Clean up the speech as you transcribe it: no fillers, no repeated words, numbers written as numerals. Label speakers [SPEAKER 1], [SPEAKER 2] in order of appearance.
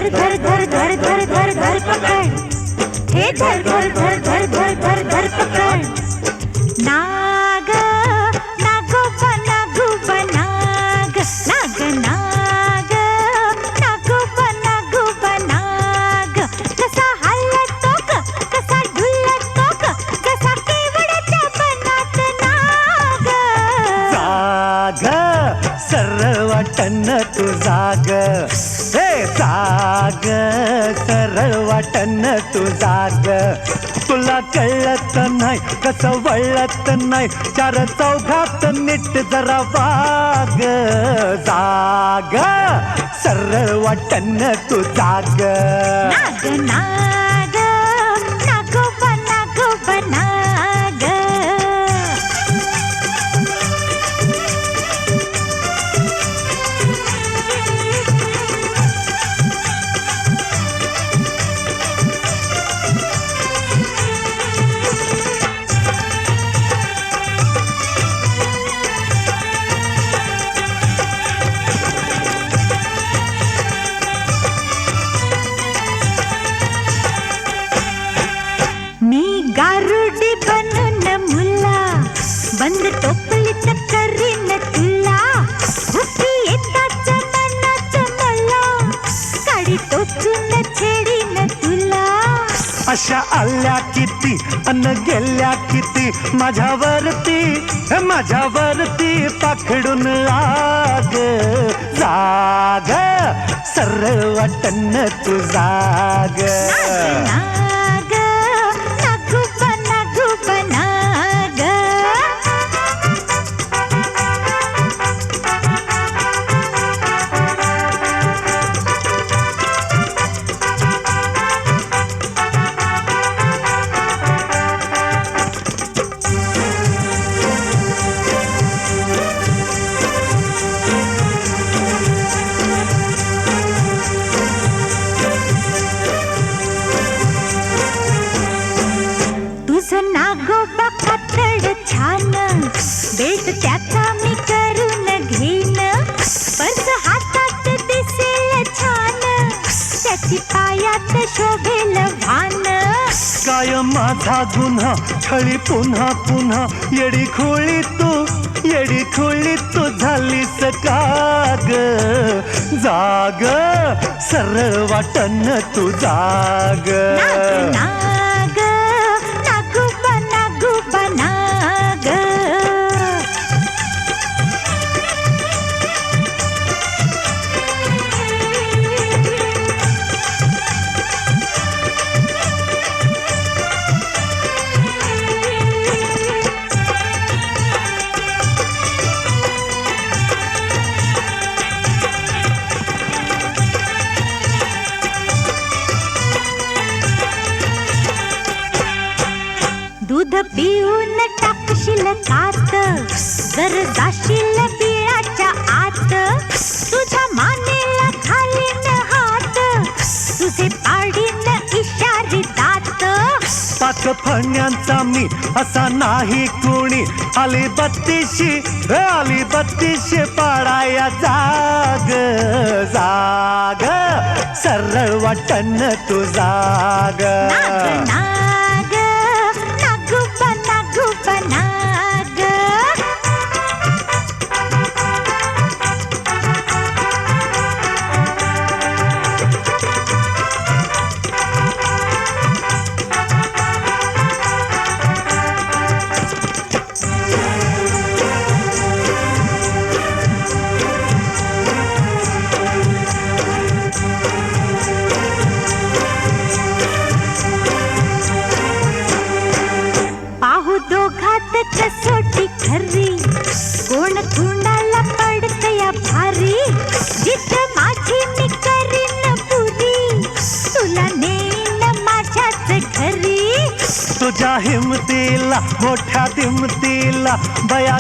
[SPEAKER 1] धर धर धर धर धर धर धर पकड़, हे धर धर धर धर धर धर धर पकड़। नाग नागोबा नागोबा नाग, नाग नाग नागोबा नागोबा नाग। कसा हलतो ग, कसा डुलतो ग, कसा केवड्याच्या बनात नाग।
[SPEAKER 2] जाग सरळ वाटन तू जाग, हे जाग सरळ वाटन तू जाग। तुला कळत नाही कसं वळत नाही, चार चौघात नीट जरा वाग। जाग सरळ वाटन तू जाग।
[SPEAKER 1] नाग नाग नागोबा नागोबा नाग। मी गारुडी बनून मुला, बंद टोपलीत करीन तुला। उभी येताच मनात मला, काडी टोचून छेडीन तुला।
[SPEAKER 2] अशा आल्या किती अन गेल्या किती, माझ्यावरती पाखडून आग। जाग सरळ वाटन तू जाग।
[SPEAKER 1] नाग नागोबा नागोबा नाग। तुझं नागोबा कातड छान, बेल्ट त्याचा मी करून घेईन। पर्स हातात दिसेल छान, त्याची पायात शोभेल भान।
[SPEAKER 2] काय माझा गुन्हा छळी पुन्हा पुन्हा, येडी खोळी तू झालीस काग। जाग सरळ वाटन तू जाग।
[SPEAKER 1] नाग नाग नागोबा नागोबा नाग। दूध पिऊन टाकशील कात, जर जाशील बिळाच्या आत। तुझ्या मानेला घालीन हात, तुझे पाडीन इशारी दात।
[SPEAKER 2] पाच फण्यांचा मी असा नाही कोणी, आली बत्तीशी पाडाया जाग। जाग सरळ वाटन तू जाग।
[SPEAKER 1] नाग नाग नागोबा नागोबा नाग। पाहू दोघात कसोटी खरी, कोण कुणाला पडतया भारी। जित माझी मी करीन पुरी, तुला नेईन माझ्याच घरी।
[SPEAKER 2] तुझ्या हिमतीला मोठ्या दिमतीला बया